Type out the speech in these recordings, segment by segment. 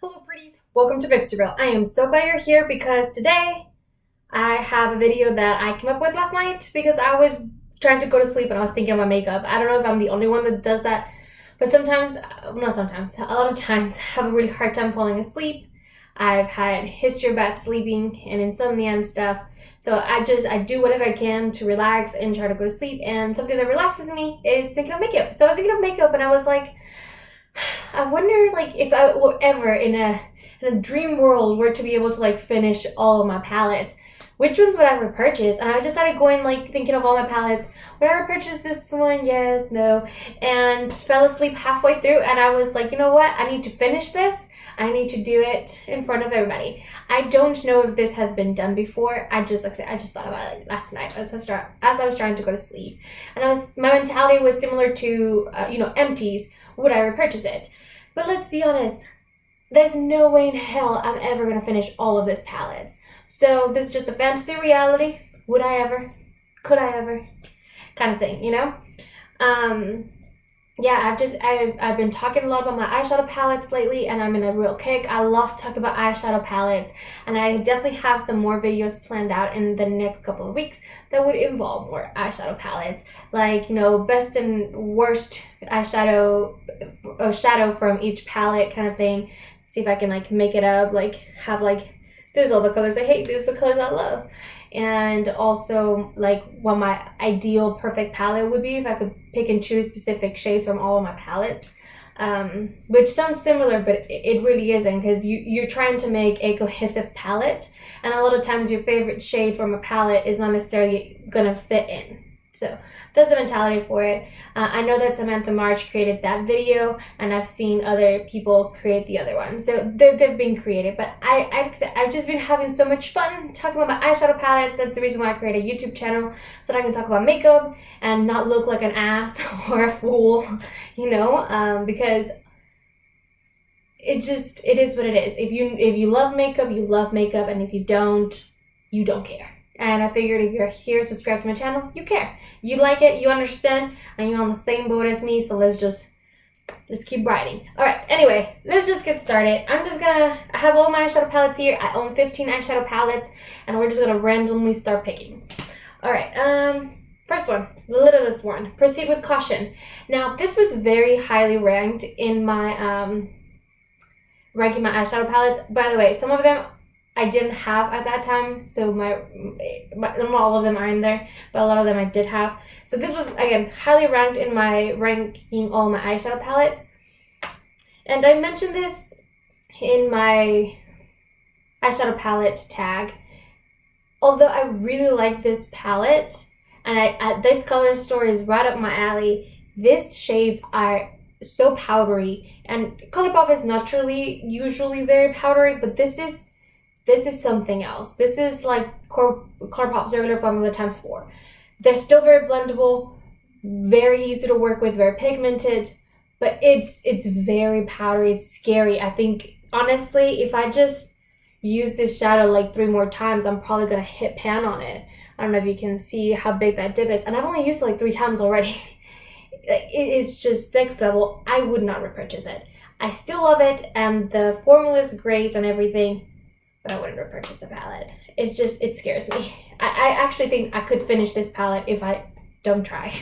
Hello pretties, welcome to Pixi Double Tap. I am so glad you're here because today I have a video that I came up with last night because I was trying to go to sleep and I was thinking about makeup. I don't know if I'm the only one that does that, but sometimes, not sometimes, a lot of times I have a really hard time falling asleep. I've had history of bad sleeping and insomnia and stuff, so I do whatever I can to relax and try to go to sleep, and something that relaxes me is thinking of makeup. So I was thinking of makeup and I was like, I wonder like if I were ever in a dream world were to be able to like finish all of my palettes, which ones would I repurchase? And I just started going like thinking of all my palettes. Would I repurchase this one? Yes, no, and fell asleep halfway through. And I was like, you know what? I need to finish this. I need to do it in front of everybody. I don't know if this has been done before. I just thought about it last night as I was trying to go to sleep, and my mentality was similar to empties. Would I repurchase it? But let's be honest, there's no way in hell I'm ever gonna finish all of these palettes. So this is just a fantasy reality. Would I ever? Could I ever? Kind of thing, you know? Yeah, I've been talking a lot about my eyeshadow palettes lately, and I'm in a real kick. I love talking about eyeshadow palettes, and I definitely have some more videos planned out in the next couple of weeks that would involve more eyeshadow palettes, like, you know, best and worst eyeshadow shadow from each palette kind of thing. See if I can like make it up, like have like, this is all the colors I hate, these are the colors I love. And also like what my ideal perfect palette would be if I could pick and choose specific shades from all of my palettes, which sounds similar, but it really isn't, because you're trying to make a cohesive palette, and a lot of times your favorite shade from a palette is not necessarily gonna fit in. So that's the mentality for it. I know that Samantha March created that video, and I've seen other people create the other one. So they've been created, but I've just been having so much fun talking about my eyeshadow palettes. That's the reason why I created a YouTube channel, so that I can talk about makeup and not look like an ass or a fool, you know, because it is what it is. If you love makeup, you love makeup, and if you don't, you don't care. And I figured if you're here, subscribe to my channel, you care. You like it, you understand, and you're on the same boat as me, so let's keep writing. Alright, anyway, let's just get started. I have all my eyeshadow palettes here. I own 15 eyeshadow palettes, and we're just gonna randomly start picking. Alright, first one, the littlest one, Proceed with Caution. Now, this was very highly ranked in my, ranking my eyeshadow palettes. By the way, some of them I didn't have at that time, so not all of them are in there, but a lot of them I did have. So this was, again, highly ranked in my ranking all my eyeshadow palettes. And I mentioned this in my eyeshadow palette tag. Although I really like this palette, and this color story is right up my alley, these shades are so powdery, and ColourPop is naturally usually very powdery, but this is something else. This is like ColourPop's regular formula times 4. They're still very blendable, very easy to work with, very pigmented, but it's very powdery. It's scary. I think, honestly, if I just use this shadow like 3 more times, I'm probably gonna hit pan on it. I don't know if you can see how big that dip is, and I've only used it like 3 times already. It is just next level. I would not repurchase it. I still love it, and the formula is great and everything, but I wouldn't repurchase the palette. It scares me. I actually think I could finish this palette if I don't try,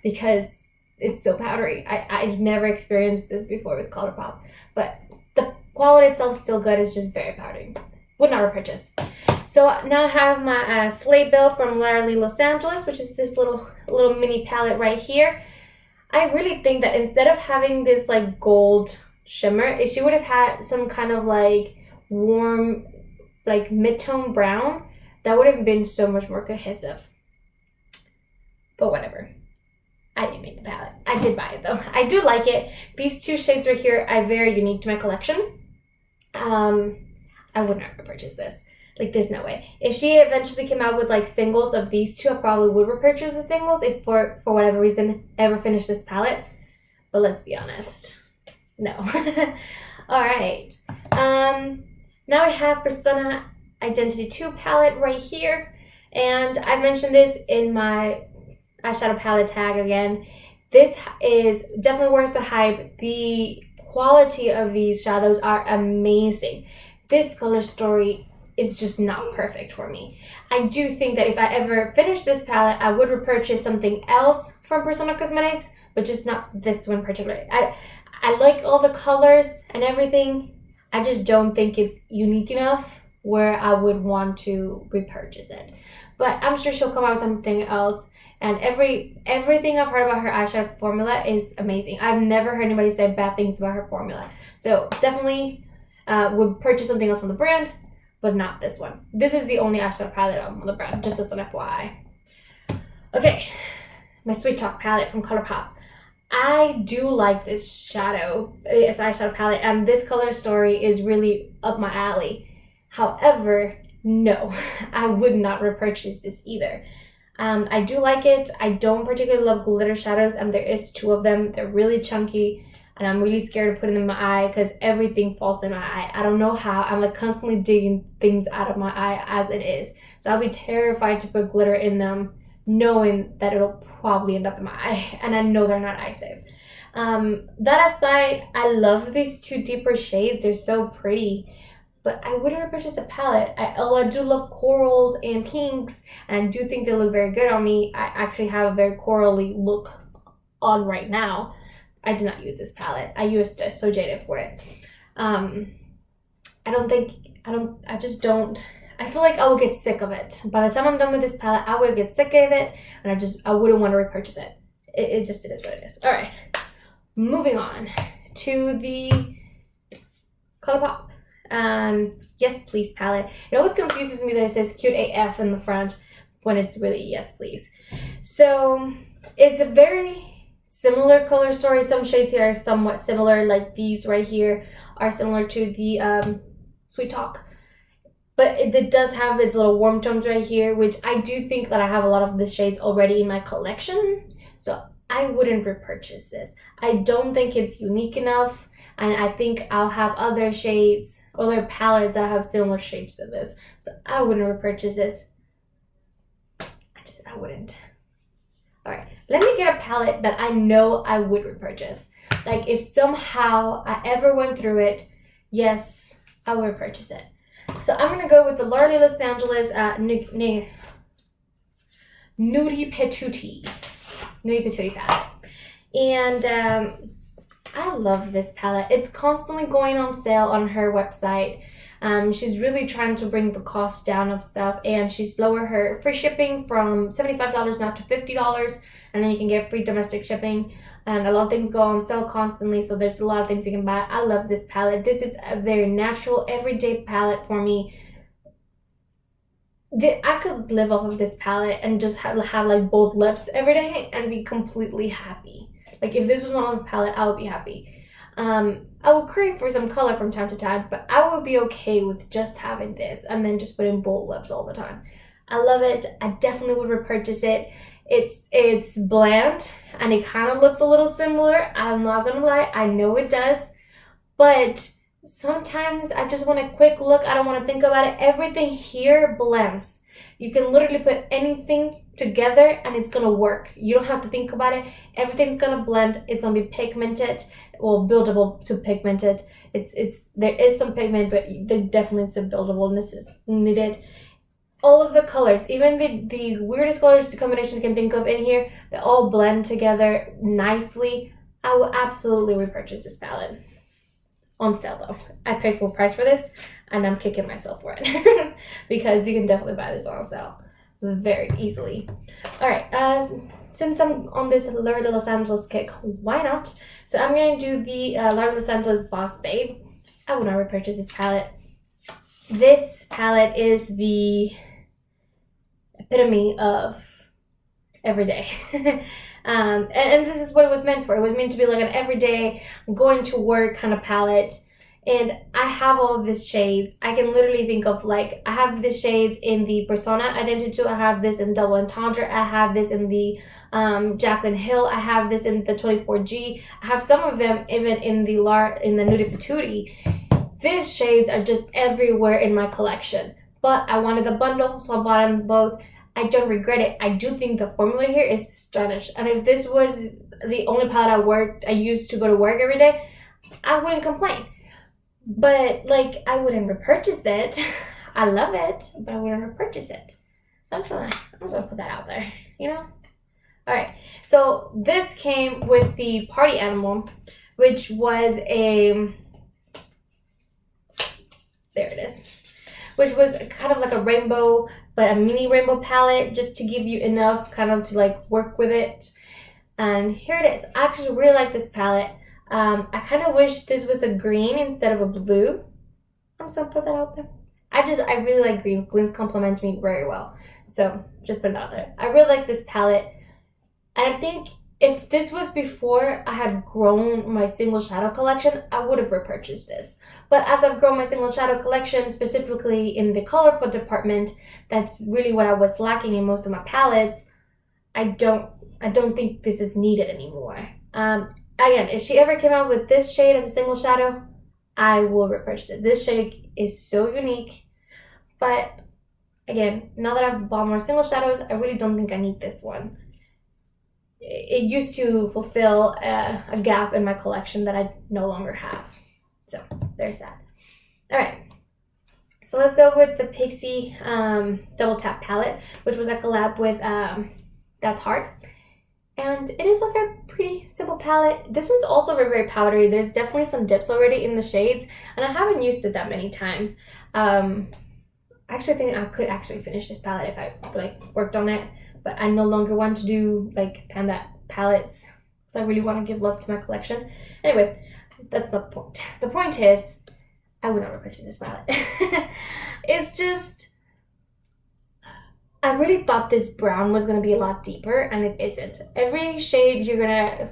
because it's so powdery. I've never experienced this before with ColourPop, but the quality itself is still good. It's just very powdery. Would not repurchase. So now I have my Slate Belle from Literally Los Angeles, which is this little mini palette right here. I really think that instead of having this like gold shimmer, if she would have had some kind of like warm, like mid-tone brown, that would have been so much more cohesive. But whatever. I didn't make the palette. I did buy it though. I do like it. These 2 shades right here are very unique to my collection. I would not repurchase this. Like, there's no way. If she eventually came out with like singles of these 2, I probably would repurchase the singles if for whatever reason ever finish this palette. But let's be honest. No. Alright. Now I have Persona Identity 2 palette right here, and I mentioned this in my eyeshadow palette tag again. This is definitely worth the hype. The quality of these shadows are amazing. This color story is just not perfect for me. I do think that if I ever finish this palette, I would repurchase something else from Persona Cosmetics, but just not this one particularly. I like all the colors and everything. I just don't think it's unique enough where I would want to repurchase it. But I'm sure she'll come out with something else. And everything I've heard about her eyeshadow formula is amazing. I've never heard anybody say bad things about her formula. So definitely would purchase something else from the brand, but not this one. This is the only eyeshadow palette on the brand, just as an FYI. Okay, my Sweet Talk palette from ColourPop. I do like this eyeshadow palette, and this color story is really up my alley. However, no, I would not repurchase this either. I do like it. I don't particularly love glitter shadows, and there is 2 of them. They're really chunky, and I'm really scared of putting them in my eye because everything falls in my eye. I don't know how. I'm like constantly digging things out of my eye as it is. So I'll be terrified to put glitter in them, knowing that it'll probably end up in my eye, and I know they're not eye safe. That aside, I love these 2 deeper shades. They're so pretty. But I wouldn't repurchase a palette. Although I do love corals and pinks, and I do think they look very good on me. I actually have a very corally look on right now. I did not use this palette. I used So Jaded for it. I feel like I will get sick of it. By the time I'm done with this palette, I will get sick of it, and I wouldn't want to repurchase it. It is what it is. All right, moving on to the ColourPop Yes Please palette. It always confuses me that it says cute AF in the front when it's really Yes Please. So it's a very similar color story. Some shades here are somewhat similar, like these right here are similar to the Sweet Talk, but it does have its little warm tones right here, which I do think that I have a lot of the shades already in my collection, so I wouldn't repurchase this. I don't think it's unique enough, and I think I'll have other shades, other palettes that have similar shades to this, so I wouldn't repurchase this. I wouldn't. All right, let me get a palette that I know I would repurchase. Like if somehow I ever went through it, yes, I would repurchase it. So I'm gonna go with the L'Oreal Los Angeles Nudie Patootie palette. And I love this palette. It's constantly going on sale on her website. She's really trying to bring the cost down of stuff, and she's lowered her free shipping from $75 now to $50, and then you can get free domestic shipping. And a lot of things go on sale constantly, so there's a lot of things you can buy. I love this palette. This is a very natural, everyday palette for me. I could live off of this palette and just have like bold lips every day and be completely happy. Like if this was my own palette, I would be happy. I would crave for some color from time to time, but I would be okay with just having this and then just putting bold lips all the time. I love it. I definitely would repurchase it. It's bland and it kind of looks a little similar. I'm not gonna lie, I know it does, but sometimes I just want a quick look. I don't want to think about it. Everything here blends. You can literally put anything together and it's gonna work. You don't have to think about it. Everything's gonna blend. It's gonna be pigmented, well, buildable to pigmented. There is some pigment, but there definitely is some buildableness is needed. All of the colors, even the weirdest colors, the combination you can think of in here, they all blend together nicely. I will absolutely repurchase this palette. On sale though. I paid full price for this and I'm kicking myself for it because you can definitely buy this on sale very easily. All right, since I'm on this L'Oreal Los Angeles kick, why not? So I'm going to do the L'Oreal Los Angeles Boss Babe. I will not repurchase this palette. This palette is the epitome of everyday. And this is what it was meant for. It was meant to be like an everyday going to work kind of palette. And I have all of these shades. I can literally think of like, I have these shades in the Persona Identity 2. I have this in Double Entendre. I have this in the Jaclyn Hill. I have this in the 24G. I have some of them even in the Nudie Patootie. These shades are just everywhere in my collection. But I wanted the bundle, so I bought them both. I don't regret it. I do think the formula here is stunning. And if this was the only palette I used to go to work every day, I wouldn't complain. But like, I wouldn't repurchase it. I love it, but I wouldn't repurchase it. I'm just gonna put that out there, you know? All right, so this came with the party animal, which was a, there it is, which was kind of like a rainbow, but a mini rainbow palette, just to give you enough kind of to like work with it. And here it is. I actually really like this palette. I kind of wish this was a green instead of a blue. I'm just gonna put that out there. I really like greens. Greens complement me very well. So just put it out there. I really like this palette. And I think if this was before I had grown my single shadow collection, I would have repurchased this. But as I've grown my single shadow collection, specifically in the colorful department, that's really what I was lacking in most of my palettes. I don't think this is needed anymore. Again, if she ever came out with this shade as a single shadow, I will repurchase it. This shade is so unique. But again, now that I've bought more single shadows, I really don't think I need this one. It used to fulfill a gap in my collection that I no longer have. So there's that. All right. So let's go with the Pixi Double Tap palette, which was a collab with That's Heart. And it is like a pretty simple palette. This one's also very powdery. There's definitely some dips already in the shades, and I haven't used it that many times. I actually think I could actually finish this palette if I like worked on it, but I no longer want to do like panda palettes because I really want to give love to my collection. Anyway, that's the point. The point is, I would not repurchase this palette. It's just, I really thought this brown was gonna be a lot deeper, and it isn't. Every shade you're gonna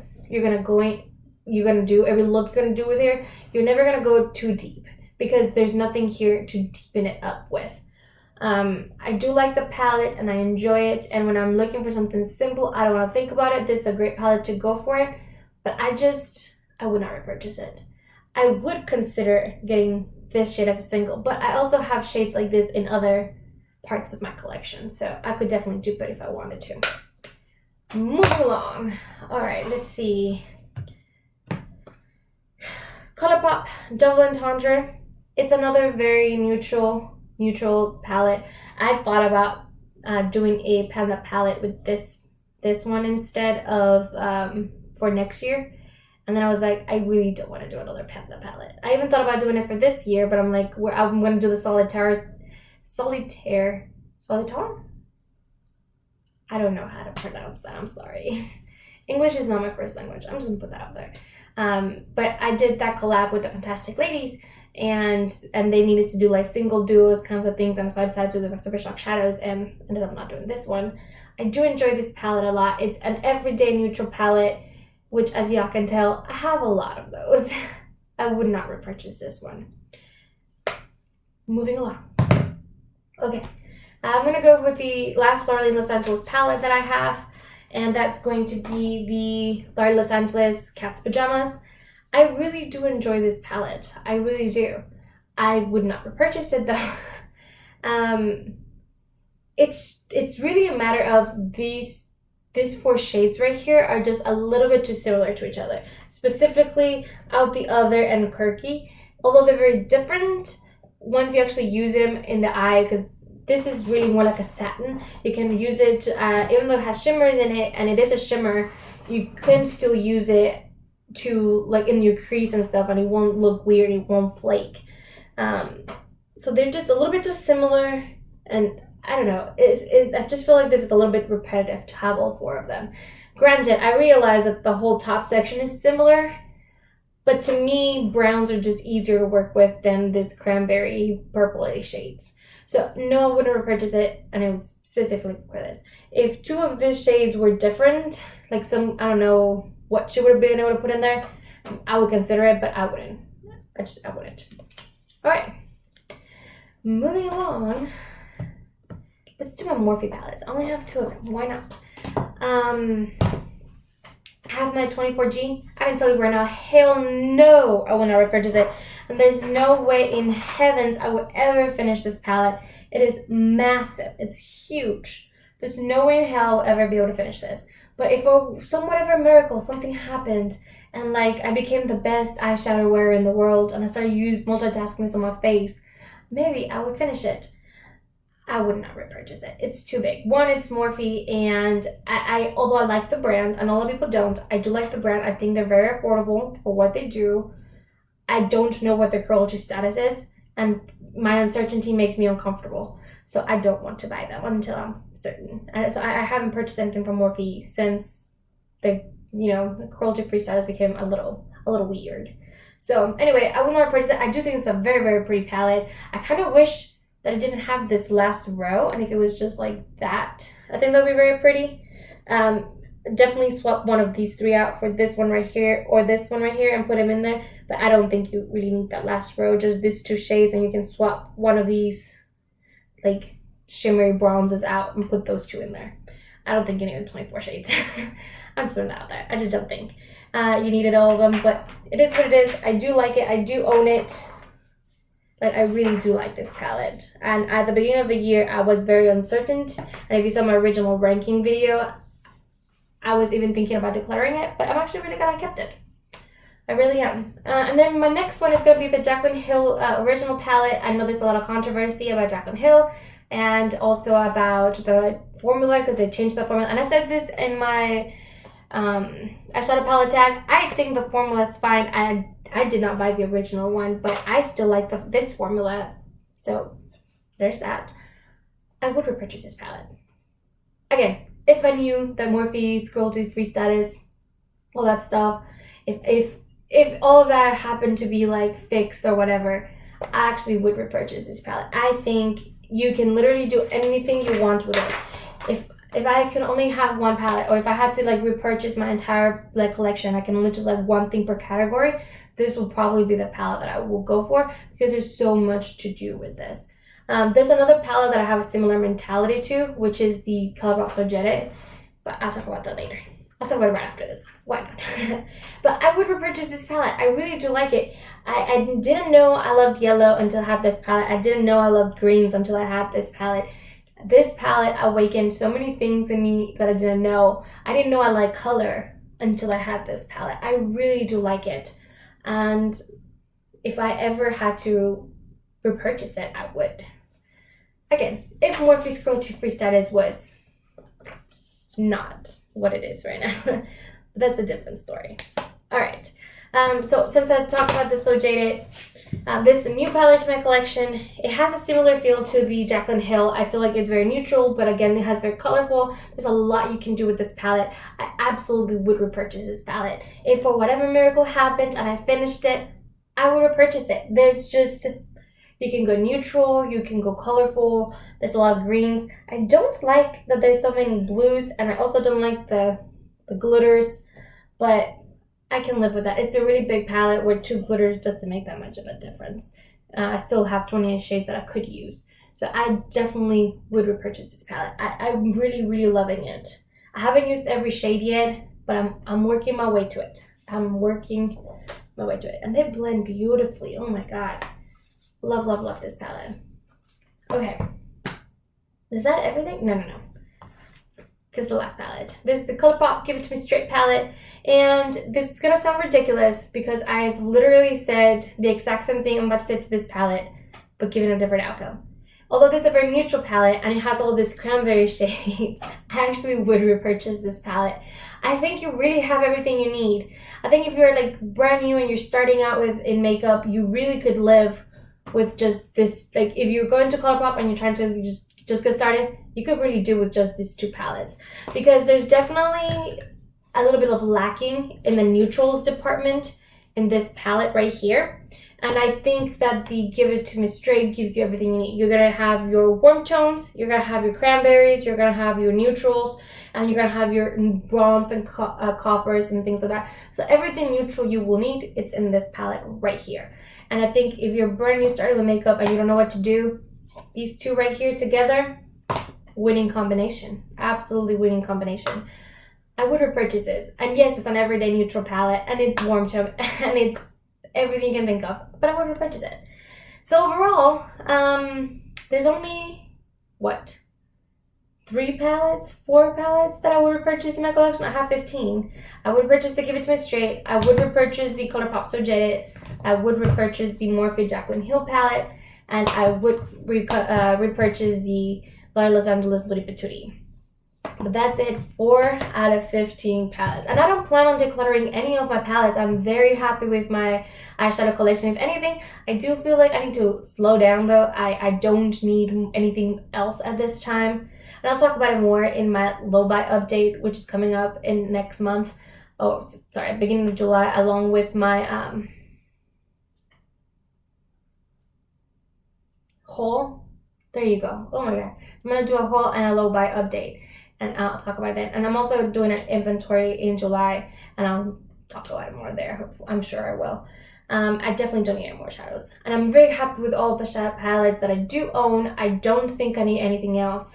do, every look you're gonna do with here, you're never gonna go too deep because there's nothing here to deepen it up with. I do like the palette and I enjoy it, and when I'm looking for something simple, I don't want to think about it, this is a great palette to go for it, but I would not repurchase it. I would consider getting this shade as a single, but I also have shades like this in other parts of my collection, so I could definitely dupe it if I wanted to. Moving along. All right, let's see. ColourPop Double Entendre. It's another very neutral palette. I thought about doing a panda palette with this one instead of for next year, and then I was like, I really don't want to do another panda palette. I even thought about doing it for this year, but I'm like, I'm going to do the solitaire. I don't know how to pronounce that. I'm sorry. English is not my first language. I'm just gonna put that out there. But I did that collab with the Fantastic Ladies, and they needed to do like single duos kinds of things, and so I decided to do the Super Shock Shadows and ended up not doing this one. I do enjoy this palette a lot. It's an everyday neutral palette, which, as y'all can tell, I have a lot of those. I would not repurchase this one. Moving along. Okay, I'm gonna go with the last L'Oreal Los Angeles palette that I have, and that's going to be the L'Oreal Los Angeles Cat's Pajamas. I really do enjoy this palette. I really do. I would not repurchase it though. It's really a matter of these 4 shades right here are just a little bit too similar to each other. Specifically, Out the Other and Quirky. Although they're very different, once you actually use them in the eye, because this is really more like a satin, you can use it to, even though it has shimmers in it, and it is a shimmer, you can still use it to like in your crease and stuff, and it won't look weird, it won't flake. So they're just a little bit too similar, and I don't know, I just feel like this is a little bit repetitive to have all 4 of them. Granted, I realize that the whole top section is similar, but to me, browns are just easier to work with than this cranberry purple shades. So no, I wouldn't repurchase it, and it was specifically for this. If 2 of these shades were different, like some, I don't know what she would have been able to put in there, I would consider it, but I wouldn't. I wouldn't. All right, moving along. Let's do my Morphe palettes. I only have 2 of them. Why not? I have my 24G. I can tell you right now, hell no, I will not repurchase it. And there's no way in heavens I would ever finish this palette. It is massive. It's huge. There's no way in hell I'll ever be able to finish this. But if for some whatever miracle something happened and like I became the best eyeshadow wearer in the world and I started multitasking this on my face, maybe I would finish it. I would not repurchase it. It's too big. One, it's Morphe, and I although I like the brand, and a lot of people don't, I do like the brand. I think they're very affordable for what they do. I don't know what their cruelty status is, and my uncertainty makes me uncomfortable. So I don't want to buy them until I'm certain. So I haven't purchased anything from Morphe since the cruelty-free status became a little weird. So anyway, I will not purchase it. I do think it's a very, very pretty palette. I kind of wish that it didn't have this last row, and if it was just like that, I think that would be very pretty. Definitely swap one of these three out for this one right here or this one right here and put them in there, but I don't think you really need that last row, just these two shades, and you can swap one of these like shimmery bronzes out and put those two in there. I don't think you needed 24 shades. I'm just putting that out there. I just don't think you needed all of them, but it is what it is. I do like it. I do own it. Like, I really do like this palette. And at the beginning of the year, I was very uncertain. And if you saw my original ranking video, I was even thinking about declaring it. But I'm actually really glad I kept it. I really am. And then my next one is going to be the Jaclyn Hill original palette. I know there's a lot of controversy about Jaclyn Hill. And also about the formula, because they changed the formula. And I said this in my eyeshadow palette tag. I think the formula is fine. I did not buy the original one, but I still like this formula. So there's that. I would repurchase this palette. Again, if I knew that Morphe's cruelty-free status, all that stuff, if all of that happened to be like fixed or whatever, I actually would repurchase this palette. I think you can literally do anything you want with it. If I can only have one palette, or if I had to like repurchase my entire like collection, I can only choose like one thing per category, this will probably be the palette that I will go for, because there's so much to do with this. There's another palette that I have a similar mentality to, which is the ColourPop So Jaded, but I'll talk about that later. I'll talk about it right after this one. Why not? But I would repurchase this palette. I really do like it. I didn't know I loved yellow until I had this palette. I didn't know I loved greens until I had this palette. This palette awakened so many things in me that I didn't know. I didn't know I liked color until I had this palette. I really do like it. And if I ever had to repurchase it, I would. Again, if Morphe's cruelty-free status was not what it is right now, that's a different story. All right. So since I talked about this So Jaded, this new palette to my collection. It has a similar feel to the Jaclyn Hill. I feel like it's very neutral, but again, it has very colorful. There's a lot you can do with this palette. I absolutely would repurchase this palette. If for whatever miracle happened and I finished it, I would repurchase it. There's just, you can go neutral, you can go colorful. There's a lot of greens. I don't like that there's so many blues, and I also don't like the glitters, but I can live with that. It's a really big palette where 2 glitters doesn't make that much of a difference. I still have 28 shades that I could use. So I definitely would repurchase this palette. I'm really, really loving it. I haven't used every shade yet, but I'm working my way to it. I'm working my way to it. And they blend beautifully. Oh my god. Love, love, love this palette. Okay. Is that everything? No. This is the last palette. This is the ColourPop Give It To Me Straight palette. And this is going to sound ridiculous because I've literally said the exact same thing I'm about to say to this palette, but given a different outcome. Although this is a very neutral palette and it has all this cranberry shades, I actually would repurchase this palette. I think you really have everything you need. I think if you're like brand new and you're starting out in makeup, you really could live with just this. Like if you're going to ColourPop and you're trying to just get started, you could really do with just these 2 palettes, because there's definitely a little bit of lacking in the neutrals department in this palette right here. And I think that the Give It To Me Straight gives you everything you need. You're gonna have your warm tones, you're gonna have your cranberries, you're gonna have your neutrals, and you're gonna have your bronze and coppers and things like that. So everything neutral you will need, it's in this palette right here. And I think if you're brand new starting with makeup and you don't know what to do, these 2 right here together, winning combination. Absolutely winning combination. I would repurchase this. And yes, it's an everyday neutral palette, and it's warm tone, and it's everything you can think of, but I would repurchase it. So overall, there's only, what? 4 palettes that I would repurchase in my collection. I have 15. I would repurchase the Give It To Me Straight. I would repurchase the ColourPop So Jaded. I would repurchase the Morphe Jaclyn Hill palette. And I would repurchase the Los Angeles Nudie Patootie. But that's it, 4 out of 15 palettes. And I don't plan on decluttering any of my palettes. I'm very happy with my eyeshadow collection. If anything, I do feel like I need to slow down though. I don't need anything else at this time. And I'll talk about it more in my low buy update, which is coming up in next month. Oh, sorry, beginning of July, along with my haul. There you go. Oh my god. So I'm going to do a haul and a low buy update. And I'll talk about that. And I'm also doing an inventory in July, and I'll talk about it more there. I'm sure I will. I definitely don't need any more shadows. And I'm very happy with all of the shadow palettes that I do own. I don't think I need anything else.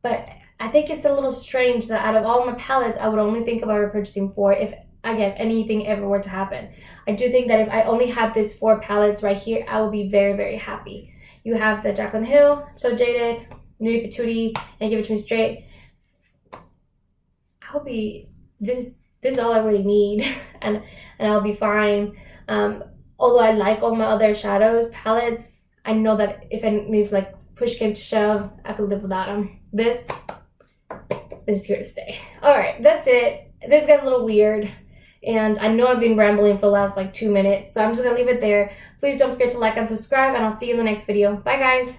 But I think it's a little strange that out of all my palettes, I would only think about repurchasing 4 if, again, anything ever were to happen. I do think that if I only had these 4 palettes right here, I would be very, very happy. You have the Jaclyn Hill, So Jaded, Nudie Patootie, and Give It To Me Straight. I'll be, this is all I really need, and I'll be fine. Although I like all my other shadows palettes, I know that if like push came to shove, I could live without them. This is here to stay. All right, that's it. This got a little weird, and I know I've been rambling for the last like 2 minutes, so I'm just gonna leave it there. Please don't forget to like and subscribe, and I'll see you in the next video. Bye guys.